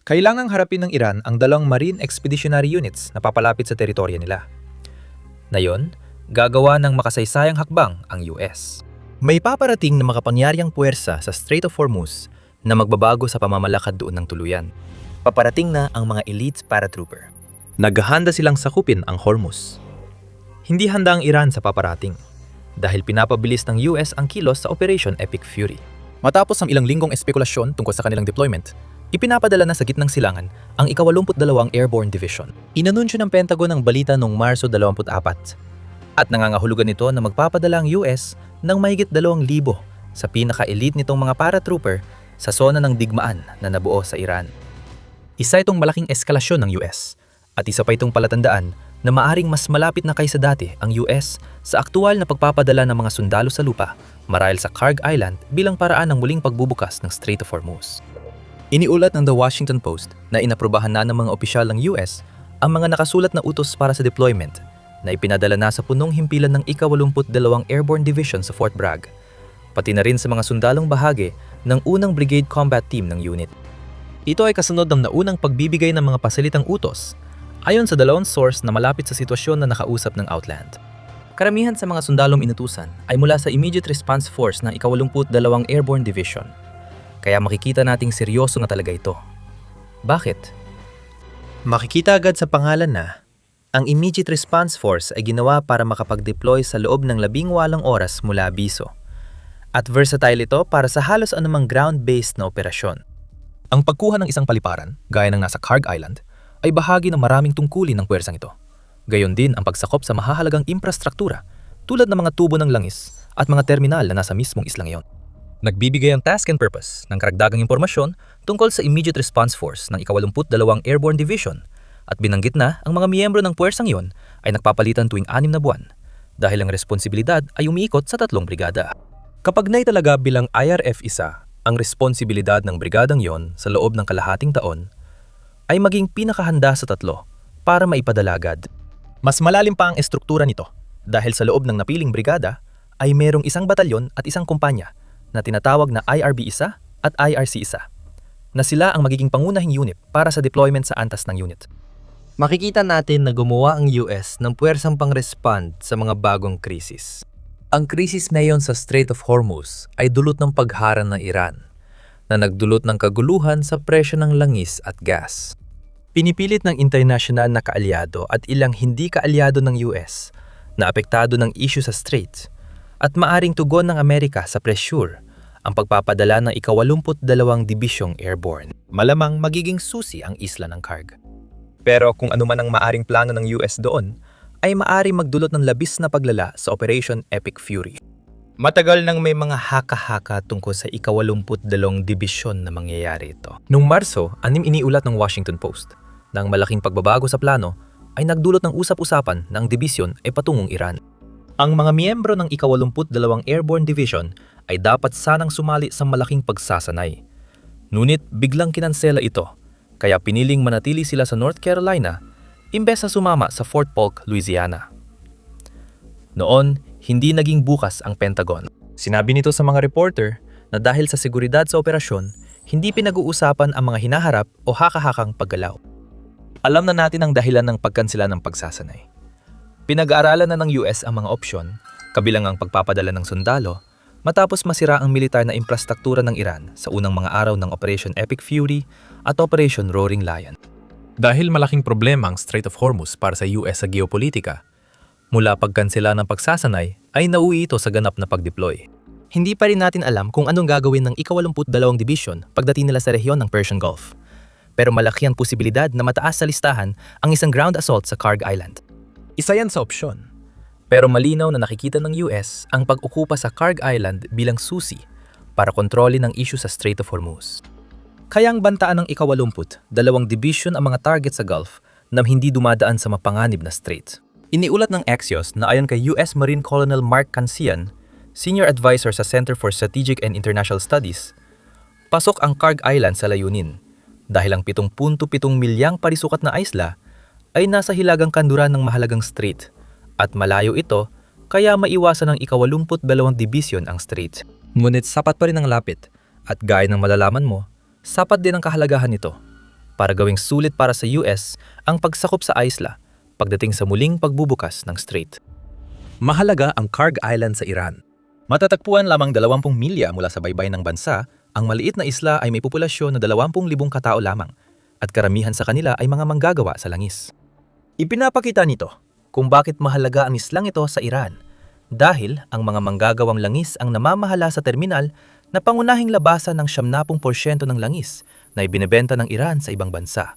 Kailangang harapin ng Iran ang dalawang Marine Expeditionary Units na papalapit sa teritoryo nila. Ngayon, gagawa ng makasaysayang hakbang ang US. May paparating na makapangyariang puwersa sa Strait of Hormuz na magbabago sa pamamalakad doon ng tuluyan. Paparating na ang mga elite paratrooper. Naghahanda silang sakupin ang Hormuz. Hindi handa ang Iran sa paparating dahil pinapabilis ng US ang kilos sa Operation Epic Fury. Matapos ang ilang linggong espekulasyon tungkol sa kanilang deployment, ipinapadala na sa gitnang silangan ang ika-82 Airborne Division. Inanunsyo ng Pentagon ang balita noong Marso 24 at nangangahulugan nito na magpapadala ang US ng mahigit 2,000 sa pinaka-elite nitong mga paratrooper sa zona ng digmaan na nabuo sa Iran. Isa itong malaking eskalasyon ng US at isa pa itong palatandaan na maaring mas malapit na kaysa dati ang US sa aktual na pagpapadala ng mga sundalo sa lupa marahil sa Kharg Island bilang paraan ng muling pagbubukas ng Strait of Hormuz. Iniulat ng The Washington Post na inaprubahan na ng mga opisyal ng US ang mga nakasulat na utos para sa deployment na ipinadala na sa punong himpilan ng ika-82 Airborne Division sa Fort Bragg, pati na rin sa mga sundalong bahagi ng unang Brigade Combat Team ng unit. Ito ay kasunod ng naunang pagbibigay ng mga pasalitang utos ayon sa dalawang source na malapit sa sitwasyon na nakausap ng Outland. Karamihan sa mga sundalong inutusan ay mula sa Immediate Response Force ng ika-82 Airborne Division. Kaya makikita nating seryoso na talaga ito. Bakit? Makikita agad sa pangalan na ang Immediate Response Force ay ginawa para makapag-deploy sa loob ng 18 oras mula abiso. At versatile ito para sa halos anumang ground-based na operasyon. Ang pagkuha ng isang paliparan, gaya ng nasa Kharg Island, ay bahagi ng maraming tungkulin ng puwersang ito. Gayon din ang pagsakop sa mahahalagang infrastruktura tulad ng mga tubo ng langis at mga terminal na nasa mismong islang iyon. Nagbibigay ang task and purpose ng karagdagang impormasyon tungkol sa Immediate Response Force ng ika-82 Airborne Division at binanggit na ang mga miyembro ng puwersang iyon ay nagpapalitan tuwing 6 na buwan dahil ang responsibilidad ay umiikot sa 3 brigada. Kapag naitalaga bilang IRF-1 ang responsibilidad ng brigadang iyon sa loob ng kalahating taon, ay maging pinakahanda sa 3 para maipadala agad. Mas malalim pa ang estruktura nito dahil sa loob ng napiling brigada ay merong isang batalyon at isang kumpanya na tinatawag na IRB-1 at IRC-1 na sila ang magiging pangunahing unit para sa deployment sa antas ng unit. Makikita natin na gumawa ang US ng puwersang pang-respond sa mga bagong krisis. Ang krisis ngayon sa Strait of Hormuz ay dulot ng pagharang ng Iran na nagdulot ng kaguluhan sa presyo ng langis at gas. Pinipilit ng internasyonal na kaalyado at ilang hindi kaalyado ng US na apektado ng issue sa Strait at maaring tugon ng Amerika sa pressure ang pagpapadala ng ika-82 Dibisyong Airborne. Malamang magiging susi ang isla ng Kharg. Pero kung ano man ang maaring plano ng US doon, ay maaring magdulot ng labis na paglala sa Operation Epic Fury. Matagal nang may mga haka-haka tungkol sa ika-82 Dibisyon na mangyayari ito. Noong Marso, iniulat ng Washington Post na ang malaking pagbabago sa plano ay nagdulot ng usap-usapan na ang dibisyon ay patungong Iran. Ang mga miyembro ng ika-82 Airborne Division ay dapat sanang sumali sa malaking pagsasanay. Ngunit biglang kinansela ito, kaya piniling manatili sila sa North Carolina imbes na sumama sa Fort Polk, Louisiana. Noon, hindi naging bukas ang Pentagon. Sinabi nito sa mga reporter na dahil sa seguridad sa operasyon, hindi pinag-uusapan ang mga hinaharap o haka-hakang paggalaw. Alam na natin ang dahilan ng pagkansela ng pagsasanay. Pinag-aaralan na ng US ang mga opsyon, kabilang ang pagpapadala ng sundalo, matapos masira ang militar na infrastruktura ng Iran sa unang mga araw ng Operation Epic Fury at Operation Roaring Lion. Dahil malaking problema ang Strait of Hormuz para sa US sa geopolitika, mula pagkansela ng pagsasanay ay nauwi ito sa ganap na pagdeploy. Hindi pa rin natin alam kung anong gagawin ng ika-82 Division pagdating nila sa rehiyon ng Persian Gulf. Pero malaki ang posibilidad na mataas sa listahan ang isang ground assault sa Kharg Island. Isa yan sa opsyon. Pero malinaw na nakikita ng US ang pag-ukupa sa Kharg Island bilang susi para kontrolin ang issue sa Strait of Hormuz. Kaya ang bantaan ng ika-82 Division ang mga target sa Gulf na hindi dumadaan sa mapanganib na strait. Iniulat ng Axios na ayon kay US Marine Colonel Mark Cancian, Senior Advisor sa Center for Strategic and International Studies, pasok ang Kharg Island sa layunin dahil ang 7.7 milyang parisukat na isla ay nasa hilagang kanluran ng mahalagang strait at malayo ito kaya maiwasan ng ika-82 Division ang strait. Ngunit sapat pa rin ang lapit at gaya ng malalaman mo, sapat din ang kahalagahan nito. para gawing sulit para sa US ang pagsakop sa isla pagdating sa muling pagbubukas ng strait. Mahalaga ang Kharg Island sa Iran. Matatagpuan lamang 20 milya mula sa baybay ng bansa, ang maliit na isla ay may populasyon na 20,000 katao lamang at karamihan sa kanila ay mga manggagawa sa langis. Ipinapakita nito kung bakit mahalaga ang islang ito sa Iran dahil ang mga manggagawang langis ang namamahala sa terminal na pangunahing labasan ng 70% ng langis na ibinebenta ng Iran sa ibang bansa.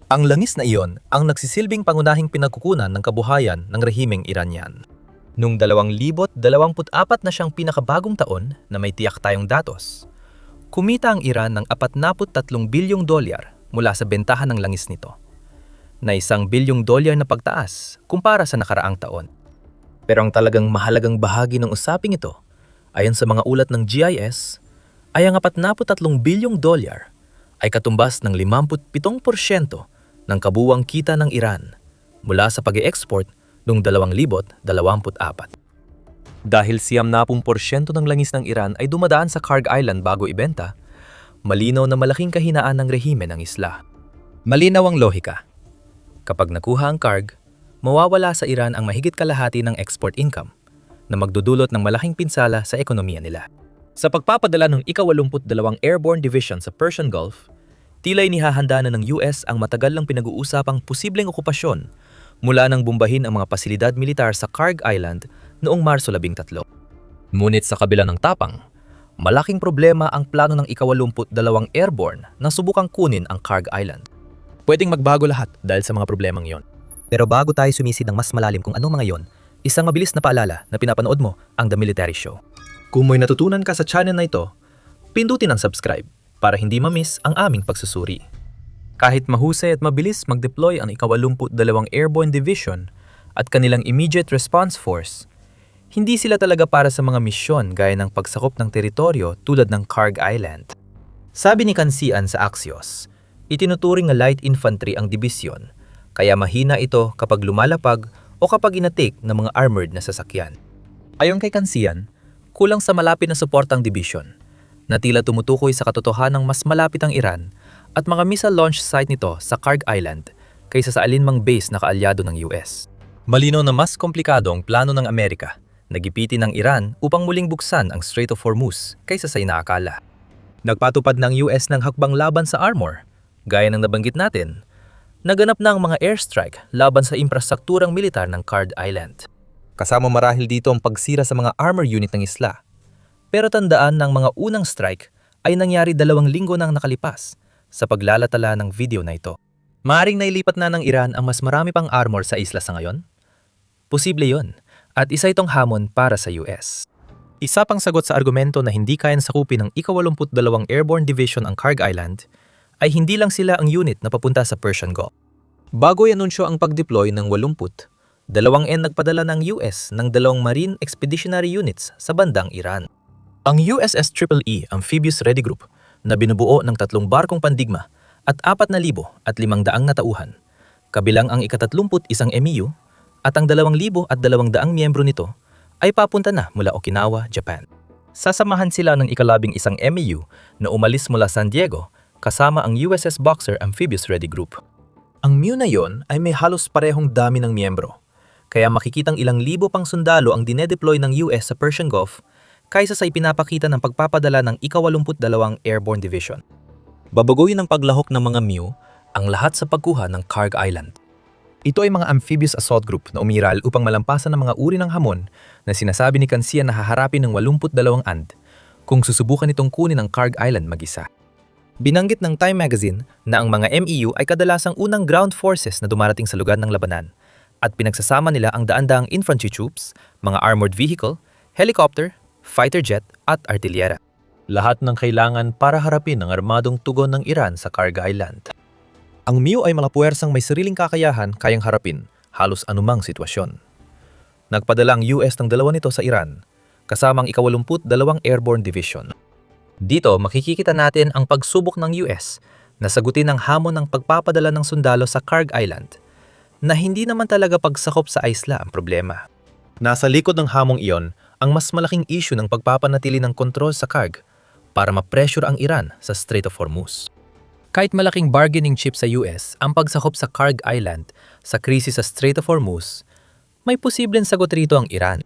Ang langis na iyon ang nagsisilbing pangunahing pinagkukunan ng kabuhayan ng rehimeng Iranian. Noong 2024 na siyang pinakabagong taon na may tiyak tayong datos, kumita ang Iran ng $43 bilyong mula sa bentahan ng langis nito, na $1 bilyong na pagtaas kumpara sa nakaraang taon. Pero ang talagang mahalagang bahagi ng usaping ito, ayon sa mga ulat ng GIS, ay ang $43 bilyong ay katumbas ng 57% ng kabuuang kita ng Iran mula sa pag-e-export noong 2024. Dahil 70% ng langis ng Iran ay dumadaan sa Kharg Island bago ibenta, malinaw na malaking kahinaan ng rehime ng isla. Malinaw ang lohika. Kapag nakuha ang Kharg, mawawala sa Iran ang mahigit kalahati ng export income na magdudulot ng malaking pinsala sa ekonomiya nila. Sa pagpapadala ng ika-82 Airborne Division sa Persian Gulf, tila inihahanda na ng US ang matagal lang pinag-uusapang posibleng okupasyon mula nang bombahin ang mga pasilidad militar sa Kharg Island noong Marso 13. Ngunit sa kabila ng tapang, malaking problema ang plano ng ika-82 Airborne na subukang kunin ang Kharg Island. Pwedeng magbago lahat dahil sa mga problemang yon. Pero bago tayo sumisid ng mas malalim kung anong mga yon, isang mabilis na paalala na pinapanood mo ang The Military Show. Kung may natutunan ka sa channel na ito, pindutin ang subscribe para hindi ma-miss ang aming pagsusuri. Kahit mahusay at mabilis mag-deploy ang ika-82 Airborne Division at kanilang Immediate Response Force, hindi sila talaga para sa mga misyon gaya ng pagsakop ng teritoryo tulad ng Kharg Island. Sabi ni Kansian sa Axios, itinuturing na light infantry ang dibisyon, kaya mahina ito kapag lumalapag o kapag inatake ng mga armored na sasakyan. Ayon kay Kansian, kulang sa malapit na suportang division, na tila tumutukoy sa katotohanang mas malapit ang Iran at mga missile launch site nito sa Kharg Island kaysa sa alinmang base na kaalyado ng US. Malinaw na mas komplikado ang plano ng Amerika na gipitin ng Iran upang muling buksan ang Strait of Hormuz kaysa sa inaakala. Nagpatupad ng US ng hakbang laban sa armor, gaya ng nabanggit natin, naganap na ang mga airstrike laban sa infrastrukturang militar ng Kharg Island. Kasama marahil dito ang pagsira sa mga armor unit ng isla. Pero tandaan ng mga unang strike ay nangyari 2 linggo nang nakalipas sa paglalatala ng video na ito. Maaring nailipat na ng Iran ang mas marami pang armor sa isla sa ngayon? Posible yon, at isa itong hamon para sa US. Isa pang sagot sa argumento na hindi kayang sakupin ng ika-82 Airborne Division ang Kharg Island ay hindi lang sila ang unit na papunta sa Persian Gulf. Bago i-anunsyo ang pag-deploy ng 80, 2N nagpadala ng US ng 2 Marine Expeditionary Units sa bandang Iran. Ang USS EEE Amphibious Ready Group na binubuo ng 3 barkong pandigma at 4,500 na tauhan, kabilang ang ika-31 MEU at ang 2,200 miyembro nito ay papunta na mula Okinawa, Japan. Sasamahan sila ng ika-11 MEU na umalis mula San Diego kasama ang USS Boxer Amphibious Ready Group. Ang MEU na yon ay may halos parehong dami ng miyembro, kaya makikitang ilang libo pang sundalo ang dinedeploy ng US sa Persian Gulf kaysa sa ipinapakita ng pagpapadala ng ika-82 Airborne Division. Babaguhin ng paglahok ng mga MEU ang lahat sa pagkuha ng Kharg Island. Ito ay mga amphibious assault group na umiral upang malampasan ang mga uri ng hamon na sinasabi ni Kansian na haharapin ng 82 and kung susubukan itong kunin ang Kharg Island mag-isa. Binanggit ng Time Magazine na ang mga MEU ay kadalasang unang ground forces na dumarating sa lugar ng labanan at pinagsasama nila ang daan-daang infantry troops, mga armored vehicle, helicopter, fighter jet at artilyera. Lahat ng kailangan para harapin ang armadong tugon ng Iran sa Kharg Island. Ang MEU ay mga puwersang may sariling kakayahan kayang harapin halos anumang sitwasyon. Nagpadala ang US ng 2 nito sa Iran, kasama ang ika-82 Airborne Division. Dito makikita natin ang pagsubok ng US na sagutin ang hamon ng pagpapadala ng sundalo sa Kharg Island, na hindi naman talaga pagsakop sa isla ang problema. Nasa likod ng hamong iyon ang mas malaking issue ng pagpapanatili ng kontrol sa Kharg para ma-pressure ang Iran sa Strait of Hormuz. Kahit malaking bargaining chip sa US ang pagsakop sa Kharg Island sa krisis sa Strait of Hormuz, may posibleng sagot rito ang Iran.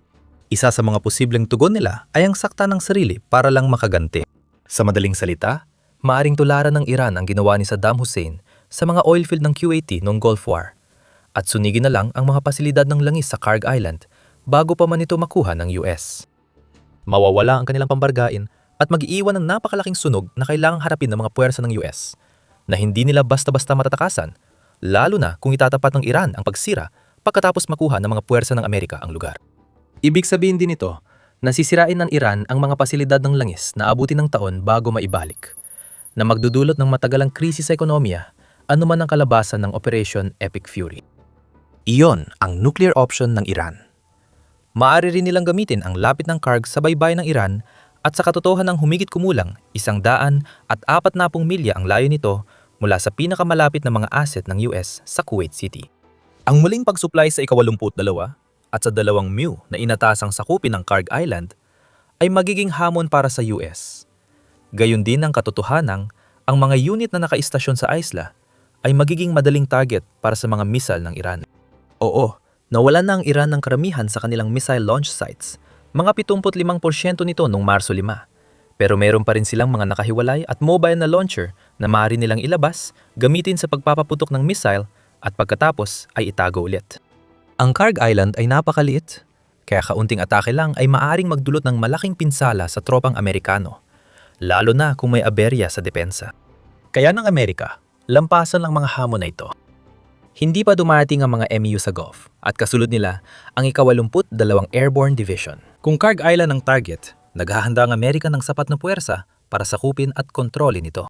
Isa sa mga posibleng tugon nila ay ang sakta ng sarili para lang makaganti. Sa madaling salita, maaring tularan ng Iran ang ginawa ni Saddam Hussein sa mga oil field ng Kuwaiti noong Gulf War at sunigin na lang ang mga pasilidad ng langis sa Kharg Island bago pa man ito makuha ng US. Mawawala ang kanilang pambargain at mag-iiwan ng napakalaking sunog na kailangang harapin ng mga puwersa ng US na hindi nila basta-basta matatakasan, lalo na kung itatapat ng Iran ang pagsira pagkatapos makuha ng mga puwersa ng Amerika ang lugar. Ibig sabihin din ito, nasisirain ng Iran ang mga pasilidad ng langis na abutin ng taon bago maibalik, na magdudulot ng matagalang krisis sa ekonomiya, anuman ang kalabasan ng Operation Epic Fury. Iyon ang nuclear option ng Iran. Maaari rin nilang gamitin ang lapit ng Kharg sa baybayin ng Iran at sa katotohanan ng humigit kumulang 140 milya ang layo nito mula sa pinakamalapit na mga asset ng US sa Kuwait City. Ang muling pagsupply sa ika-82 at sa 2 MU na inatasang sakupin ng Kharg Island ay magiging hamon para sa US. Gayon din ang katotohanang ang mga unit na nakaistasyon sa isla ay magiging madaling target para sa mga missile ng Iran. Oo, nawalan na ang Iran ng karamihan sa kanilang missile launch sites, mga 75% nito noong Marso 5. Pero meron pa rin silang mga nakahiwalay at mobile na launcher na maaari nilang ilabas, gamitin sa pagpapaputok ng missile at pagkatapos ay itago ulit. Ang Kharg Island ay napakaliit, kaya kaunting atake lang ay maaring magdulot ng malaking pinsala sa tropang Amerikano, lalo na kung may aberya sa depensa. Kaya ng Amerika, lampasan ang mga hamon na ito. Hindi pa dumating ang mga MU sa Gulf at kasulod nila ang ika-82 Airborne Division. Kung Kharg Island ang target, naghahanda ang Amerika ng sapat na puwersa para sakupin at kontrolin ito.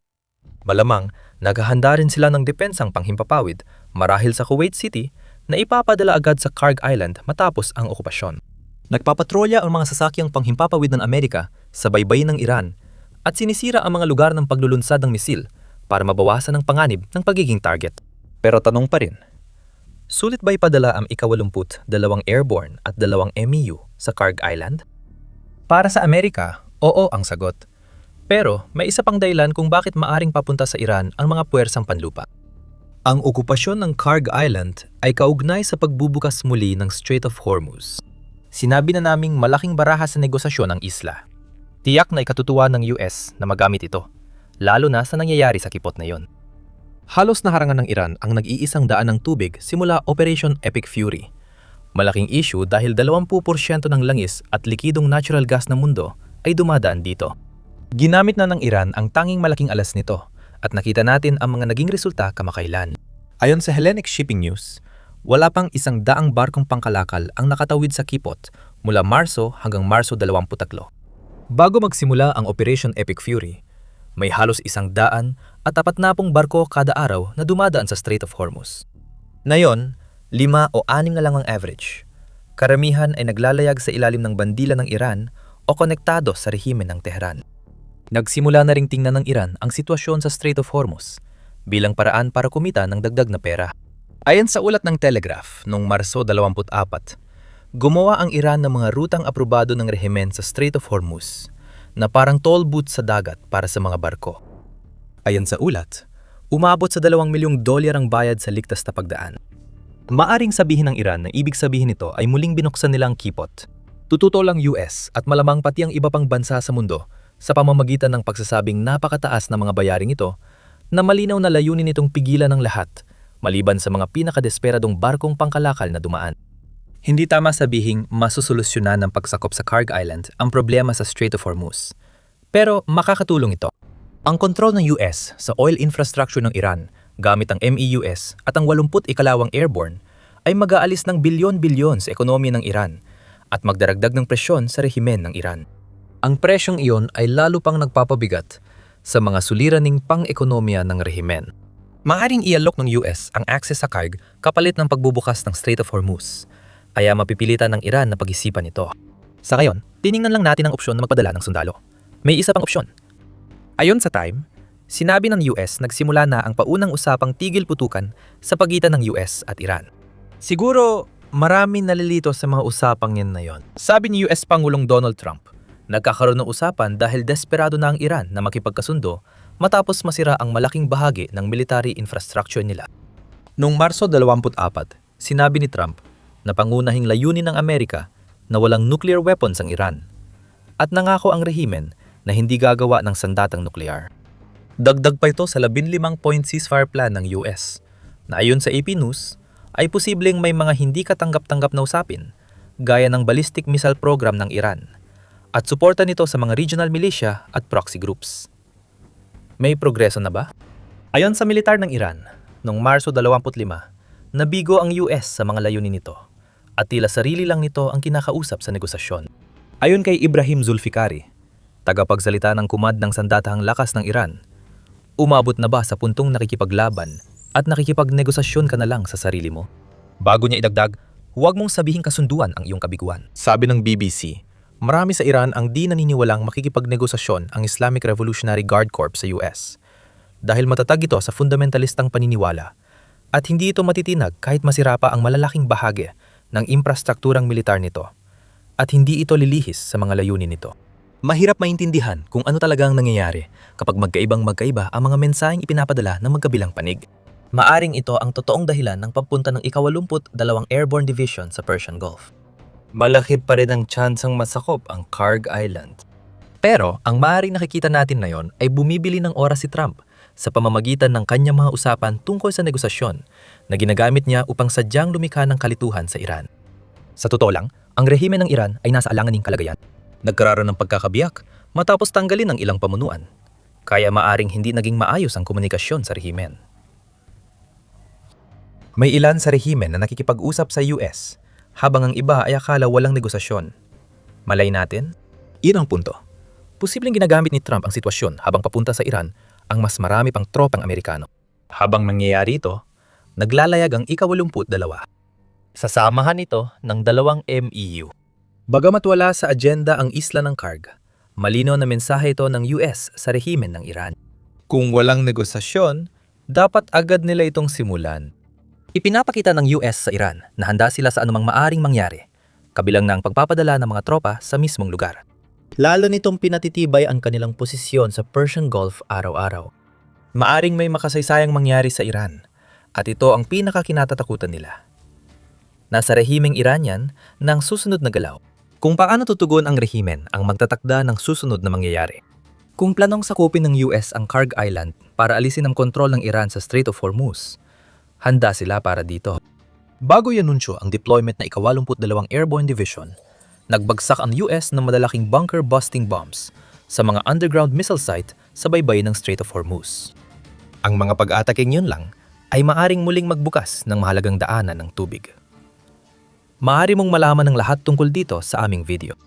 Malamang, naghahanda rin sila ng depensang panghimpapawid marahil sa Kuwait City na ipapadala agad sa Kharg Island matapos ang okupasyon. Nagpapatrolya ang mga sasakyang panghimpapawid ng Amerika sa baybayin ng Iran at sinisira ang mga lugar ng paglulunsad ng misil para mabawasan ang panganib ng pagiging target. Pero tanong pa rin, sulit ba ipadala ang ika-82 Airborne at 2 MU sa Kharg Island? Para sa Amerika, oo ang sagot. Pero may isa pang dahilan kung bakit maaring papunta sa Iran ang mga puwersang panlupa. Ang okupasyon ng Kharg Island ay kaugnay sa pagbubukas muli ng Strait of Hormuz. Sinabi na naming malaking baraha sa negosasyon ang isla. Tiyak na ikatutuwa ng US na magamit ito, lalo na sa nangyayari sa kipot na yon. Halos naharangan ng Iran ang nag-iisang daan ng tubig simula Operation Epic Fury. Malaking issue dahil 20% ng langis at likidong natural gas ng mundo ay dumadaan dito. Ginamit na ng Iran ang tanging malaking alas nito at nakita natin ang mga naging resulta kamakailan. Ayon sa Hellenic Shipping News, wala pang 100 barkong pangkalakal ang nakatawid sa kipot mula Marso hanggang Marso 23. Bago magsimula ang Operation Epic Fury, may halos 100 at 40 barko kada araw na dumadaan sa Strait of Hormuz. Ngayon, 5 o 6 na lang ang average. Karamihan ay naglalayag sa ilalim ng bandila ng Iran o konektado sa rehimen ng Tehran. Nagsimula na ring tingnan ng Iran ang sitwasyon sa Strait of Hormuz bilang paraan para kumita ng dagdag na pera. Ayon sa ulat ng Telegraph noong Marso 24, gumawa ang Iran ng mga rutang aprobado ng rehimen sa Strait of Hormuz na parang toll booth sa dagat para sa mga barko. Ayon sa ulat, umabot sa $2 milyong ang bayad sa ligtas na pagdaan. Maaring sabihin ng Iran na ibig sabihin nito ay muling binuksan nila ang kipot. Tututo lang US at malamang pati ang iba pang bansa sa mundo sa pamamagitan ng pagsasabing napakataas na mga bayaring ito na malinaw na layunin nitong pigilan ng lahat maliban sa mga pinakadesperadong barkong pangkalakal na dumaan. Hindi tama sabihing masusolusyonan ng pagsakop sa Kharg Island ang problema sa Strait of Hormuz. Pero makakatulong ito. Ang kontrol ng US sa oil infrastructure ng Iran gamit ang MEUS at ang 81 Airborne ay mag-aalis ng bilyon-bilyon sa ekonomiya ng Iran at magdaragdag ng presyon sa rehimen ng Iran. Ang presyong iyon ay lalo pang nagpapabigat sa mga suliraning pang-ekonomiya ng rehimen. Maaring ialok ng US ang access sa Kharg kapalit ng pagbubukas ng Strait of Hormuz, kaya mapipilitan ng Iran na pag-isipan ito. Sa ngayon, tiningnan lang natin ang opsyon na magpadala ng sundalo. May isa pang opsyon. Ayon sa Time, sinabi ng US nagsimula na ang paunang usapang tigil putukan sa pagitan ng US at Iran. Siguro maraming nalilito sa mga usapang yan na yon. Sabi ni US Pangulong Donald Trump, nagkakaroon ng usapan dahil desperado na ang Iran na makipagkasundo matapos masira ang malaking bahagi ng military infrastructure nila. Noong Marso 24, sinabi ni Trump na pangunahing layunin ng Amerika na walang nuclear weapons ang Iran at nangako ang rehimen na hindi gagawa ng sandatang nuklear. Dagdag pa ito sa 15-point ceasefire plan ng US na ayon sa AP News ay posibleng may mga hindi katanggap-tanggap na usapin gaya ng ballistic missile program ng Iran at suporta nito sa mga regional militia at proxy groups. May progreso na ba? Ayon sa militar ng Iran, noong Marso 25, nabigo ang US sa mga layunin nito at tila sarili lang nito ang kinakausap sa negosasyon. Ayon kay Ibrahim Zulfikari, tagapagsalita ng kumad ng sandatahang lakas ng Iran, umabot na ba sa puntong nakikipaglaban at nakikipagnegosasyon ka na lang sa sarili mo? Bago niya idagdag, huwag mong sabihin kasunduan ang iyong kabiguan. Sabi ng BBC, marami sa Iran ang di naniniwalang makikipagnegosasyon ang Islamic Revolutionary Guard Corps sa US dahil matatag ito sa fundamentalistang paniniwala at hindi ito matitinag kahit masira pa ang malalaking bahagi ng infrastrukturang militar nito at hindi ito lilihis sa mga layunin nito. Mahirap maintindihan kung ano talaga ang nangyayari kapag magkaiba ang mga mensaheng ipinapadala ng magkabilang panig. Maaring ito ang totoong dahilan ng pagpunta ng ika-82 Airborne Division sa Persian Gulf. Malaki pa rin ang tsansang masakop ang Kharg Island. Pero ang maaaring nakikita natin ngayon ay bumibili ng oras si Trump sa pamamagitan ng kanyang mga usapan tungkol sa negosasyon na ginagamit niya upang sadyang lumikha ng kalituhan sa Iran. Sa totoo lang, ang rehimen ng Iran ay nasa alanganing kalagayan. Nagkaroon ng pagkakabiyak matapos tanggalin ang ilang pamunuan, kaya maaring hindi naging maayos ang komunikasyon sa rehimen. May ilan sa rehimen na nakikipag-usap sa US, habang ang iba ay akala walang negosasyon. Malay natin? Iyon ang punto. Posibleng ginagamit ni Trump ang sitwasyon habang papunta sa Iran ang mas marami pang tropang Amerikano. Habang nangyayari ito, naglalayag ang ika-82. Sasamahan ito ng 2 MEU. Bagamat wala sa agenda ang isla ng Kharg, malinaw na mensahe ito ng US sa rehimen ng Iran. Kung walang negosasyon, dapat agad nila itong simulan. Ipinapakita ng US sa Iran na handa sila sa anumang maaring mangyari, kabilang na ang pagpapadala ng mga tropa sa mismong lugar. Lalo nitong pinatitibay ang kanilang posisyon sa Persian Gulf araw-araw. Maaring may makasaysayang mangyari sa Iran, at ito ang pinakakinatatakutan nila. Nasa rehimeng Iranian ng susunod na galaw. Kung paano tutugon ang rehimen ang magtatakda ng susunod na mangyayari. Kung planong sakupin ng US ang Kharg Island para alisin ang kontrol ng Iran sa Strait of Hormuz, handa sila para dito. Bago i-anunsyo ang deployment na ika-82 Airborne Division, nagbagsak ang US ng malalaking bunker-busting bombs sa mga underground missile site sa baybay ng Strait of Hormuz. Ang mga pag-ataking yun lang ay maaring muling magbukas ng mahalagang daanan ng tubig. Maaari mong malaman ng lahat tungkol dito sa aming video.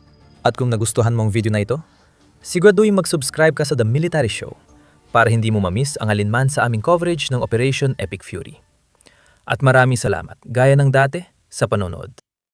At kung nagustuhan mong video na ito, siguraduhin mag-subscribe ka sa The Military Show para hindi mo mamiss ang alinman sa aming coverage ng Operation Epic Fury. At maraming salamat, gaya ng dati, sa panonood.